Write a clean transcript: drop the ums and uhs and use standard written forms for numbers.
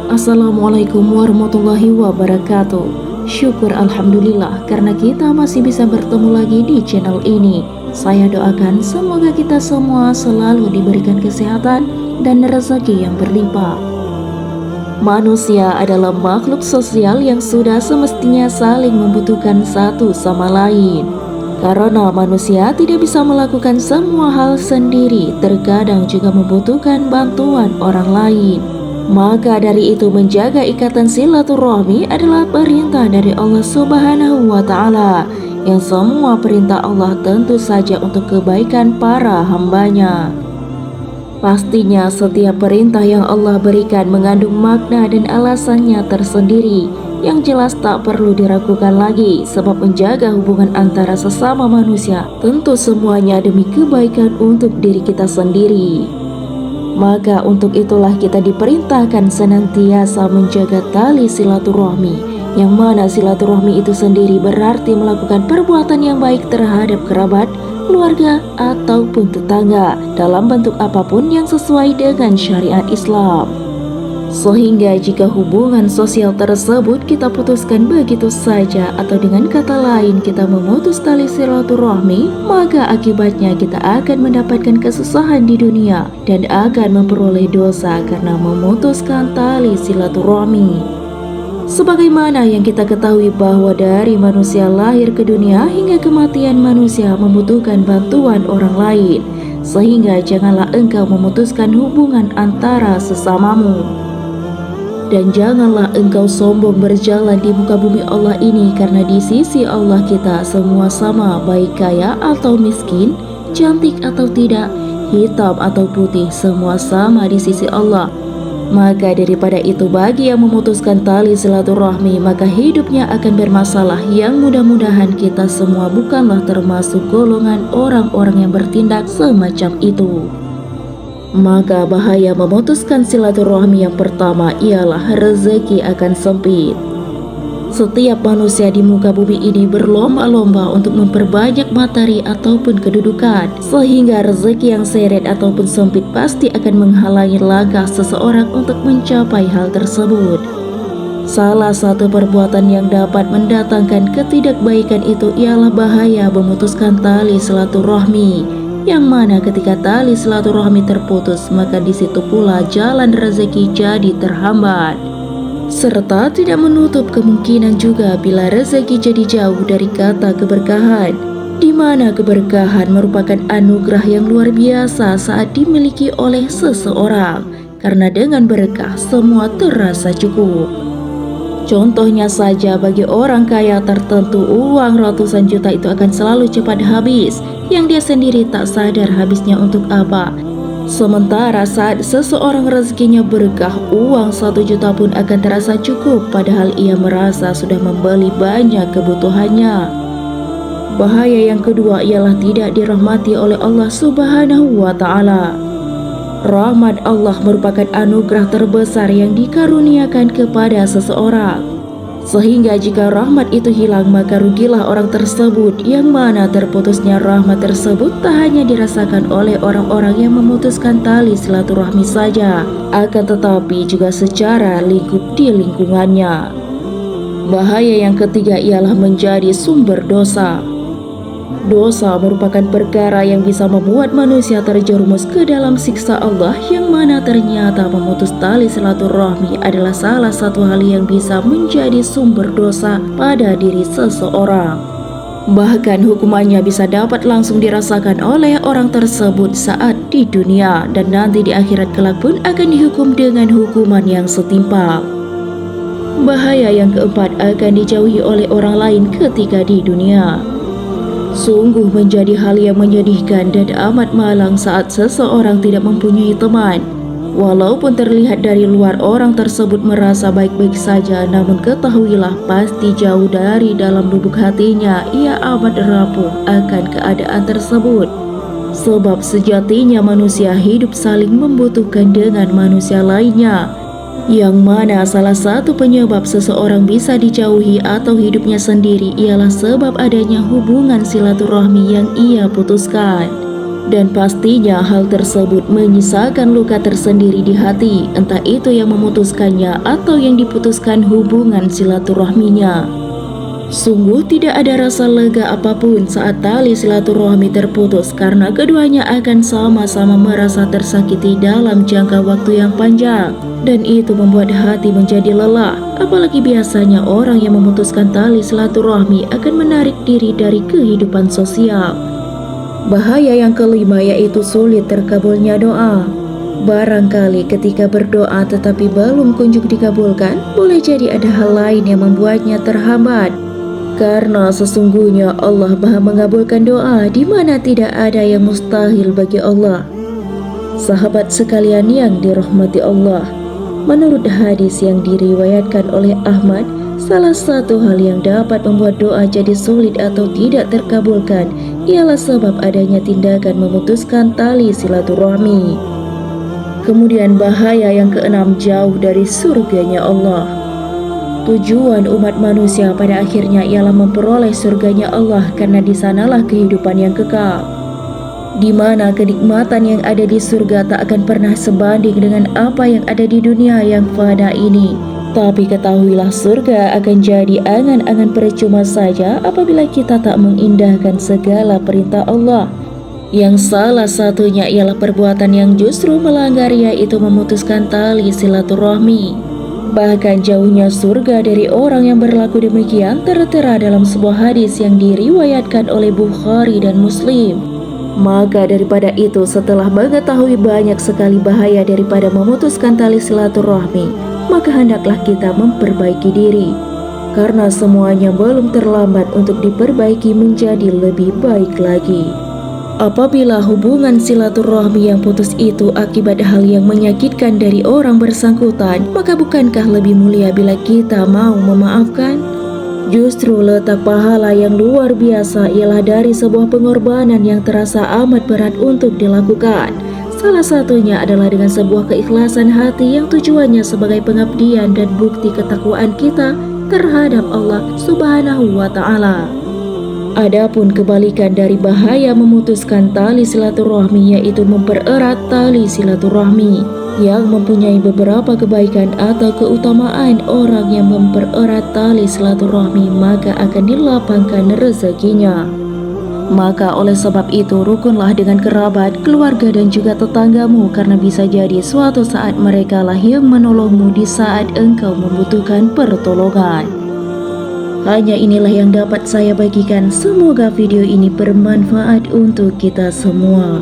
Assalamualaikum warahmatullahi wabarakatuh. Syukur Alhamdulillah karena kita masih bisa bertemu lagi di channel ini. Saya doakan semoga kita semua selalu diberikan kesehatan dan rezeki yang berlimpah. Manusia adalah makhluk sosial yang sudah semestinya saling membutuhkan satu sama lain. Karena manusia tidak bisa melakukan semua hal sendiri, terkadang juga membutuhkan bantuan orang lain. Maka dari itu menjaga ikatan silaturahmi adalah perintah dari Allah Subhanahu wa Ta'ala, yang semua perintah Allah tentu saja untuk kebaikan para hambanya. Pastinya setiap perintah yang Allah berikan mengandung makna dan alasannya tersendiri, yang jelas tak perlu diragukan lagi, sebab menjaga hubungan antara sesama manusia tentu semuanya demi kebaikan untuk diri kita sendiri. Maka untuk itulah kita diperintahkan senantiasa menjaga tali silaturahmi, yang mana silaturahmi itu sendiri berarti melakukan perbuatan yang baik terhadap kerabat, keluarga, ataupun tetangga dalam bentuk apapun yang sesuai dengan syariat Islam. Sehingga jika hubungan sosial tersebut kita putuskan begitu saja, atau dengan kata lain kita memutus tali silaturahmi, maka akibatnya kita akan mendapatkan kesusahan di dunia dan akan memperoleh dosa karena memutuskan tali silaturahmi. Sebagaimana yang kita ketahui bahwa dari manusia lahir ke dunia hingga kematian manusia membutuhkan bantuan orang lain, sehingga janganlah engkau memutuskan hubungan antara sesamamu. Dan janganlah engkau sombong berjalan di muka bumi Allah ini, karena di sisi Allah kita semua sama, baik kaya atau miskin, cantik atau tidak, hitam atau putih, semua sama di sisi Allah. Maka daripada itu bagi yang memutuskan tali silaturahmi, maka hidupnya akan bermasalah, yang mudah-mudahan kita semua bukanlah termasuk golongan orang-orang yang bertindak semacam itu. Maka bahaya memutuskan silaturahmi yang pertama ialah rezeki akan sempit. Setiap manusia di muka bumi ini berlomba-lomba untuk memperbanyak materi ataupun kedudukan, sehingga rezeki yang seret ataupun sempit pasti akan menghalangi langkah seseorang untuk mencapai hal tersebut. Salah satu perbuatan yang dapat mendatangkan ketidakbaikan itu ialah bahaya memutuskan tali silaturahmi, yang mana ketika tali silaturahmi terputus, maka di situ pula jalan rezeki jadi terhambat. Serta tidak menutup kemungkinan juga bila rezeki jadi jauh dari kata keberkahan, di mana keberkahan merupakan anugerah yang luar biasa saat dimiliki oleh seseorang, karena dengan berkah semua terasa cukup. Contohnya saja, bagi orang kaya tertentu uang ratusan juta itu akan selalu cepat habis, yang dia sendiri tak sadar habisnya untuk apa. Sementara saat seseorang rezekinya berkah, uang 1 juta pun akan terasa cukup, padahal ia merasa sudah membeli banyak kebutuhannya. Bahaya yang kedua ialah tidak dirahmati oleh Allah Subhanahu wa Ta'ala. Rahmat Allah merupakan anugerah terbesar yang dikaruniakan kepada seseorang, sehingga jika rahmat itu hilang maka rugilah orang tersebut, yang mana terputusnya rahmat tersebut tak hanya dirasakan oleh orang-orang yang memutuskan tali silaturahmi saja, akan tetapi juga secara lingkup di lingkungannya. Bahaya yang ketiga ialah menjadi sumber dosa. Dosa merupakan perkara yang bisa membuat manusia terjerumus ke dalam siksa Allah, yang mana ternyata memutus tali silaturahmi adalah salah satu hal yang bisa menjadi sumber dosa pada diri seseorang. Bahkan hukumannya bisa dapat langsung dirasakan oleh orang tersebut saat di dunia, dan nanti di akhirat kelak pun akan dihukum dengan hukuman yang setimpal. Bahaya yang keempat akan dijauhi oleh orang lain ketika di dunia. Sungguh menjadi hal yang menyedihkan dan amat malang saat seseorang tidak mempunyai teman. Walaupun terlihat dari luar orang tersebut merasa baik-baik saja, namun ketahuilah pasti jauh dari dalam lubuk hatinya ia amat rapuh akan keadaan tersebut. Sebab sejatinya manusia hidup saling membutuhkan dengan manusia lainnya, yang mana salah satu penyebab seseorang bisa dijauhi atau hidupnya sendiri ialah sebab adanya hubungan silaturahmi yang ia putuskan. Dan pastinya hal tersebut menyisakan luka tersendiri di hati, entah itu yang memutuskannya atau yang diputuskan hubungan silaturahminya. Sungguh tidak ada rasa lega apapun saat tali silaturahmi terputus karena keduanya akan sama-sama merasa tersakiti dalam jangka waktu yang panjang. Dan itu membuat hati menjadi lelah, apalagi biasanya orang yang memutuskan tali silaturahmi akan menarik diri dari kehidupan sosial. Bahaya yang kelima yaitu sulit terkabulnya doa. Barangkali ketika berdoa tetapi belum kunjung dikabulkan, boleh jadi ada hal lain yang membuatnya terhambat. Karena sesungguhnya Allah Maha mengabulkan doa di mana tidak ada yang mustahil bagi Allah. Sahabat sekalian yang dirahmati Allah, menurut hadis yang diriwayatkan oleh Ahmad, salah satu hal yang dapat membuat doa jadi sulit atau tidak terkabulkan ialah sebab adanya tindakan memutuskan tali silaturahmi. Kemudian bahaya yang keenam, jauh dari surganya Allah. Tujuan umat manusia pada akhirnya ialah memperoleh surganya Allah karena di sanalah kehidupan yang kekal. Di mana kenikmatan yang ada di surga tak akan pernah sebanding dengan apa yang ada di dunia yang fana ini. Tapi ketahuilah surga akan jadi angan-angan percuma saja apabila kita tak mengindahkan segala perintah Allah. Yang salah satunya ialah perbuatan yang justru melanggar, yaitu memutuskan tali silaturahmi. Bahkan jauhnya surga dari orang yang berlaku demikian tertera dalam sebuah hadis yang diriwayatkan oleh Bukhari dan Muslim. Maka daripada itu, setelah mengetahui banyak sekali bahaya daripada memutuskan tali silaturahmi, maka hendaklah kita memperbaiki diri. Karena semuanya belum terlambat untuk diperbaiki menjadi lebih baik lagi. Apabila hubungan silaturahmi yang putus itu akibat hal yang menyakitkan dari orang bersangkutan, maka bukankah lebih mulia bila kita mau memaafkan? Justru letak pahala yang luar biasa ialah dari sebuah pengorbanan yang terasa amat berat untuk dilakukan. Salah satunya adalah dengan sebuah keikhlasan hati yang tujuannya sebagai pengabdian dan bukti ketakwaan kita terhadap Allah Subhanahu wa Ta'ala. Adapun kebalikan dari bahaya memutuskan tali silaturahmi yaitu mempererat tali silaturahmi. Yang mempunyai beberapa kebaikan atau keutamaan, orang yang mempererat tali silaturahmi maka akan dilapangkan rezekinya. Maka oleh sebab itu rukunlah dengan kerabat, keluarga dan juga tetanggamu, karena bisa jadi suatu saat mereka lah yang menolongmu di saat engkau membutuhkan pertolongan. Hanya inilah yang dapat saya bagikan. Semoga video ini bermanfaat untuk kita semua.